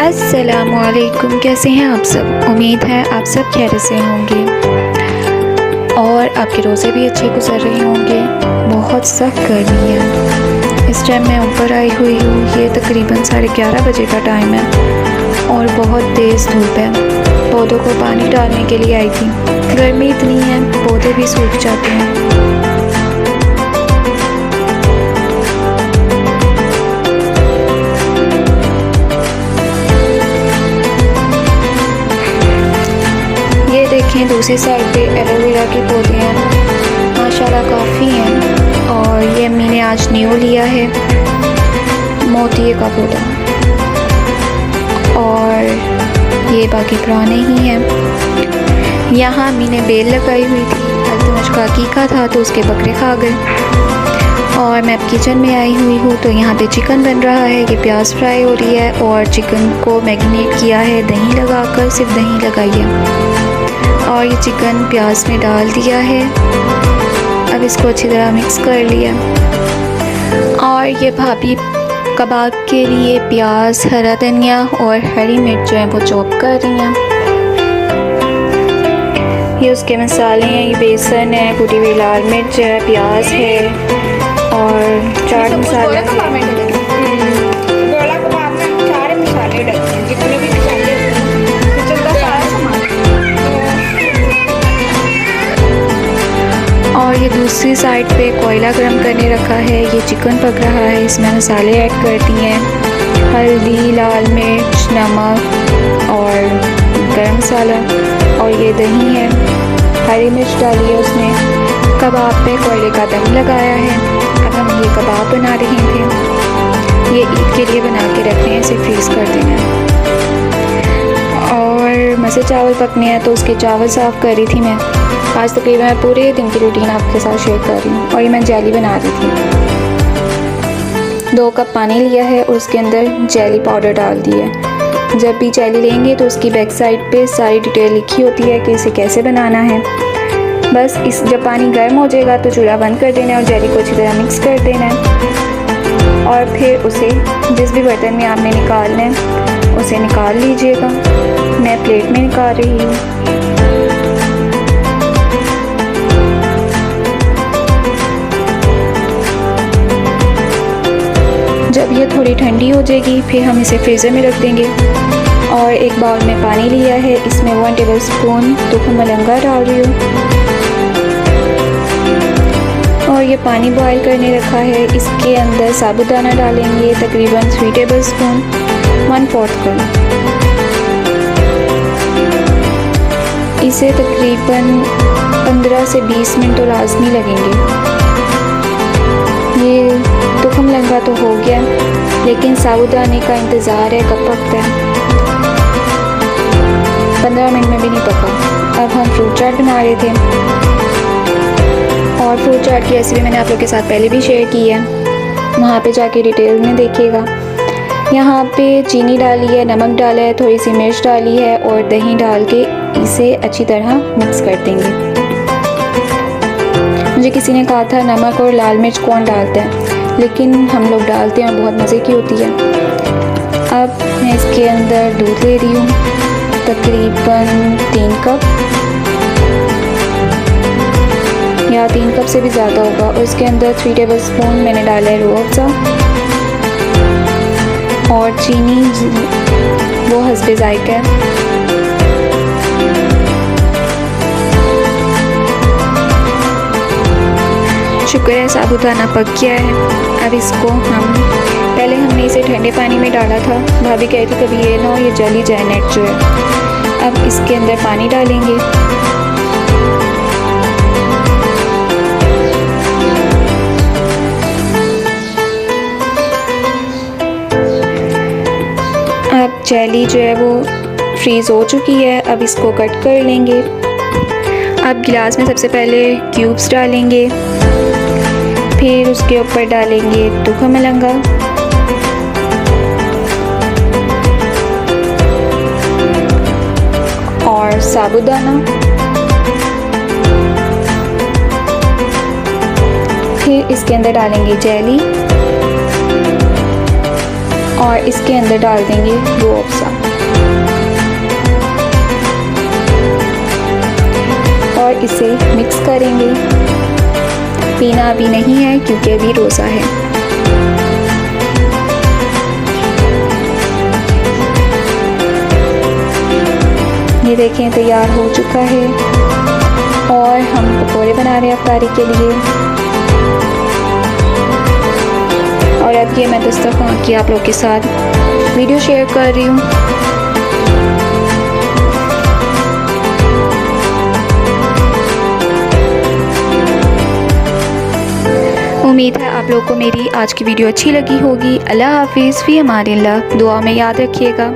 अस्सलामुअलैकुम, कैसे हैं आप सब। उम्मीद है आप सब खैर से होंगे और आपके रोज़े भी अच्छे गुजर रहे होंगे। बहुत सख्त गर्मी है। इस टाइम मैं ऊपर आई हुई हूँ। ये तकरीबन 11:30 बजे का टाइम है और बहुत तेज़ धूप है। पौधों को पानी डालने के लिए आई थी। गर्मी इतनी है पौधे भी सूख जाते हैं। देखें दूसरी साइड पे एलोवेरा के पौधे हैं, माशाल्लाह काफ़ी हैं। और ये अम्मी ने आज न्यू लिया है मोतिये का पौधा, और ये बाकी पुराने ही हैं। यहाँ अम्मी ने बेल लगाई हुई थी। कल तो मुझ का था तो उसके बकरे खा गए। और मैं अब किचन में आई हुई हूँ तो यहाँ पे चिकन बन रहा है। ये प्याज फ्राई हो रही है और चिकन को मैरिनेट किया है दही लगाकर, सिर्फ दही लगाई है। और ये चिकन प्याज में डाल दिया है। अब इसको अच्छी तरह मिक्स कर लिया। और ये भाभी कबाब के लिए प्याज, हरा धनिया और हरी मिर्च जो है वो चॉप कर रही हैं। ये उसके मसाले हैं। ये बेसन है, कुटी हुई लाल मिर्च है, प्याज है और चाट मसाला है। और ये दूसरी साइड पे कोयला गर्म करने रखा है। ये चिकन पक रहा है। इसमें मसाले ऐड कर दिए हैं, हल्दी, लाल मिर्च, नमक और गरम मसाला। और ये दही है, हरी मिर्च डाली है उसमें। कबाब पे कोयले का दम लगाया है। अब हम ये कबाब बना रहे थे। ये ईद के लिए बना के रखते हैं, इसे फ्रीज़ कर देना है। और मसे चावल पकने हैं तो उसके चावल साफ़ कर रही थी मैं। आज तकरीबन मैं पूरे दिन की रूटीन आपके साथ शेयर कर रही हूँ। और ये मैं जेली बना रही थी। 2 कप पानी लिया है और उसके अंदर जेली पाउडर डाल दिया है। जब भी जेली लेंगे तो उसकी बैक साइड पे सारी डिटेल लिखी होती है कि इसे कैसे बनाना है। बस जब पानी गर्म हो जाएगा तो चूल्हा बंद कर देना है और जेली को अच्छी तरह मिक्स कर देना है। और फिर उसे जिस भी बर्तन में आपने निकालना है उसे निकाल लीजिएगा। मैं प्लेट में निकाल रही हूँ। जब ये थोड़ी ठंडी हो जाएगी फिर हम इसे फ्रीज़र में रख देंगे। और एक बाउल में पानी लिया है, इसमें 1 टेबलस्पून तुखम मलंगा डाल रही हूँ। और ये पानी बॉईल करने रखा है। इसके अंदर साबुदाना डालेंगे तकरीबन 3 टेबलस्पून, 1/4 कप। इसे तकरीबन 15 से 20 मिनट तो लाजमी लगेंगे। ये तुखम मलंगा तो हो गया लेकिन साबुदाने का इंतज़ार है कब पकता है। 15 मिनट में भी नहीं पका। अब हम फ्रूट चाट बना रहे थे और फ्रूट चाट की रेसिपी मैंने आप लोग के साथ पहले भी शेयर की है, वहाँ पे जाके डिटेल में देखिएगा। यहाँ पे चीनी डाली है, नमक डाला है, थोड़ी सी मिर्च डाली है और दही डाल के इसे अच्छी तरह मिक्स कर देंगे। मुझे किसी ने कहा था नमक और लाल मिर्च कौन डालता है, लेकिन हम लोग डालते हैं और बहुत मज़े की होती है। अब मैं इसके अंदर दूध ले रही हूँ तकरीबन 3 कप या 3 कप से भी ज़्यादा होगा। और इसके अंदर 3 टेबलस्पून मैंने डाला है रूह अफ़ज़ा और चीनी वो हस्बे ज़ायक़ा है। शुक्र है साबुदाना पक गया है। अब इसको पहले हमने इसे ठंडे पानी में डाला था। भाभी कहती कभी ये ना हो ये जली जाए नेट जो है। अब इसके अंदर पानी डालेंगे। अब जेली जो है वो फ्रीज़ हो चुकी है। अब इसको कट कर लेंगे। अब गिलास में सबसे पहले क्यूब्स डालेंगे, फिर उसके ऊपर डालेंगे तुखम मलंगा और साबुदाना, फिर इसके अंदर डालेंगे जेली और इसके अंदर डाल देंगे रूह अफ़ज़ा और इसे मिक्स करेंगे। पीना अभी नहीं है क्योंकि अभी रोज़ा है। ये देखें तैयार हो चुका है और हम पकौड़े बना रहे हैं अफ्तारी के लिए। और अब ये मैं दस्तरखान की आप लोग के साथ वीडियो शेयर कर रही हूँ। उम्मीद है आप लोगों को मेरी आज की वीडियो अच्छी लगी होगी। अल्लाह हाफिज़, फ़ी अमानिल्लाह। दुआ में याद रखिएगा।